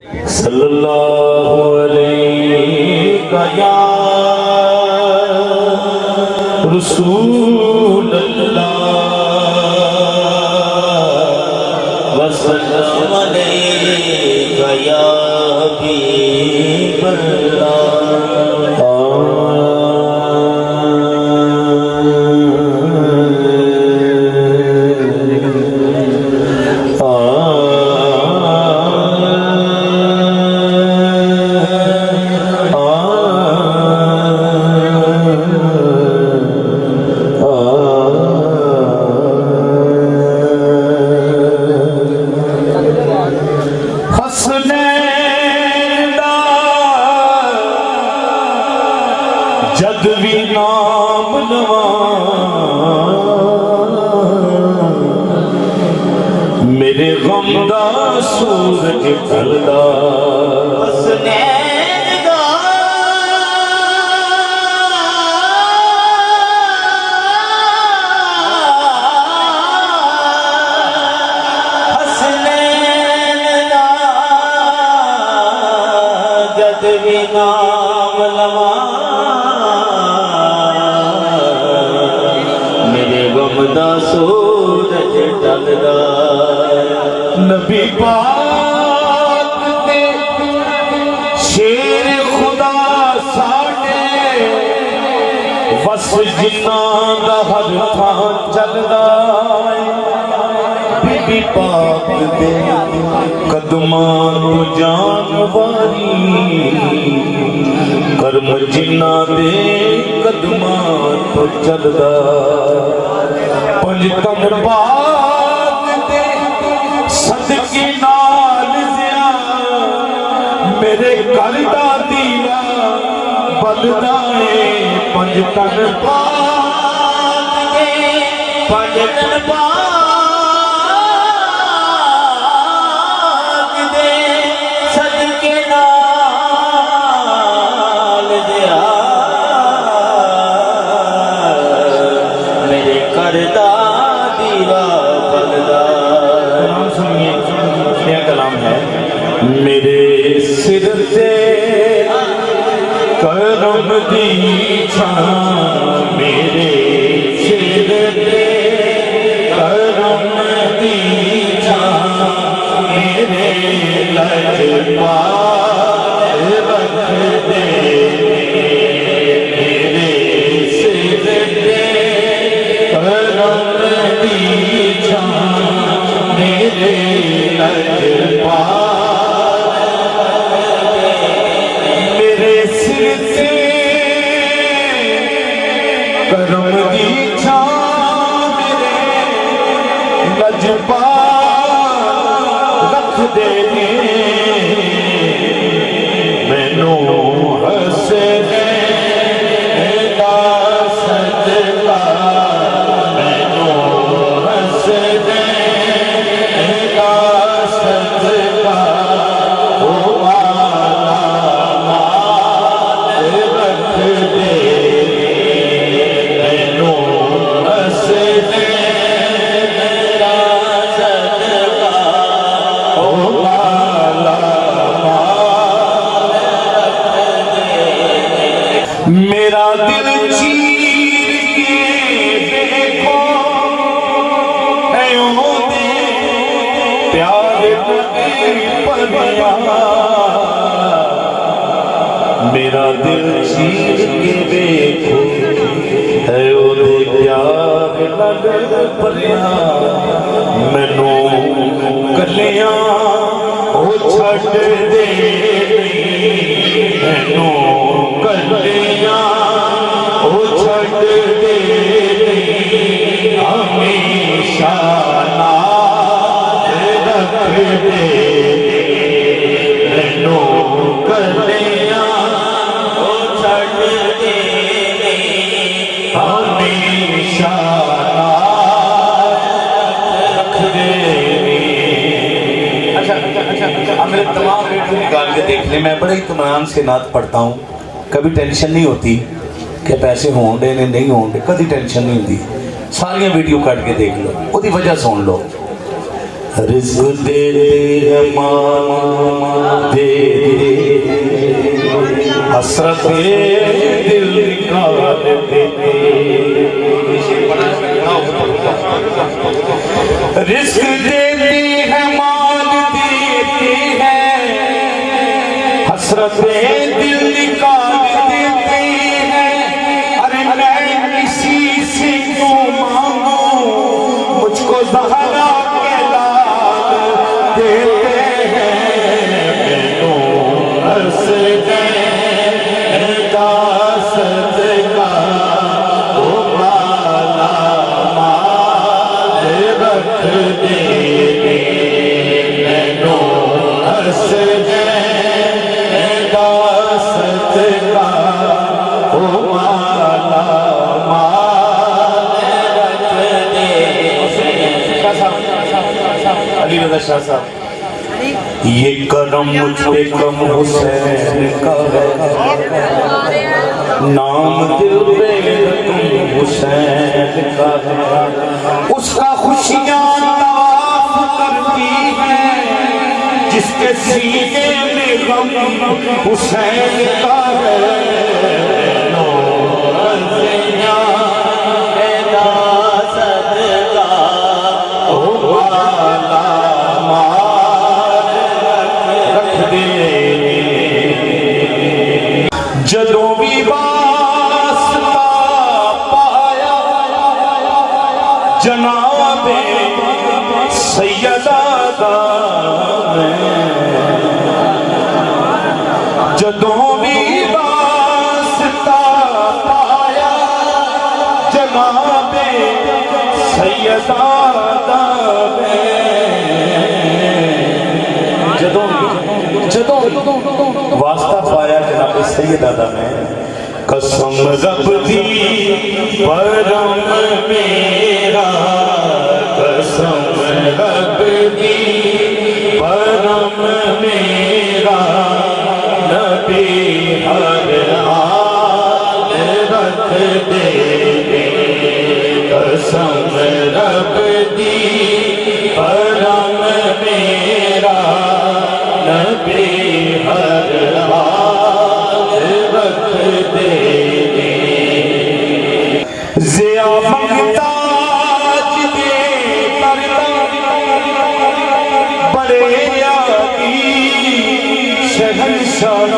सल्लल्लाहु अलैहि या रसूल अल्लाह वसल्लम अलैका या हबीब जद भी नाम लवा मेरे गम दा सूरज ढलदा जद भी नाम लवा सूरज ढलदा नबी पाक दे शेर खुदा साडे वस जिन्नां दा हर थां चलदा बीबी पाक दे कदमां नू जान वारी करम जिन्नां दे कदमां तो चलदा पंजतन बाग दे सदके नाल जिया मेरे घर दा दीवा बलदा है पंजतन बाग दे पंजतन बाग दे सदके नाल जिया मेरे घर दा कलाम है मेरे सिर से करम दी छां मेरे सिर से करम दी छां मेरे लजपा रख दे मेरे सिर से करम दी छां मेरे मेरे सिर से करम दी छां मेरे लजपा रख दे मैनू हसदे दा सदका मैनू हसदे मेरा दिल चीर के देखो प्यार पलिया मेरा दिल चीर के देखो है ओदे प्यार पलिया मैनू कलिया ओ छड्ड दे मैनू कलिया ओ छड्ड दे हमेशा नाल रख दे मैनू कलिया ओ छड्ड दे हमेशा नाल रख दे। अच्छा मेरे तमाम वीडियो निकाल के देख ले मैं बड़े इत्मीनान से नात पढ़ता हूँ कभी टेंशन नहीं होती कि पैसे हों दे नहीं हों दे कभी टेंशन नहीं होती सारिया वीडियो कट के देख लो उसकी वजह सुन लो रिज़्क़ देते हैं मान दे हसरत दिल निकाल देते रिज़्क़ देते हैं मान देते हैं हसरत दिल निकाल देते हैं। अरे मैं किसी से क्यों मांगूं मुझको ज़हरा देते हैं दासत का वो माला माल रख दे दासत का वो माला माल रख दे। अली रज़ा शाह साहब, ये करम मुझ पे कम हुसैन का है, नाम दिल पे रकम हुसैन का है। उसका खुशियाँ तवाफ करती हैं जिसके सीने में गम हुसैन का है। जदों भी वास्ता पाया जनाबे सैयदा दा जदों भी वास्ता पाया जनाबे सैयदा दा जदों वास्ता पाया जनाब सैयदा दा में कसम रब दी परम मेरा कसम रब दी परम मेरा नबी हर हाल रख दे कसम रब दी परम मेरा नबी हर हाल रख दे। ज़िया मुहताज दे बड़े यादी शहंशाह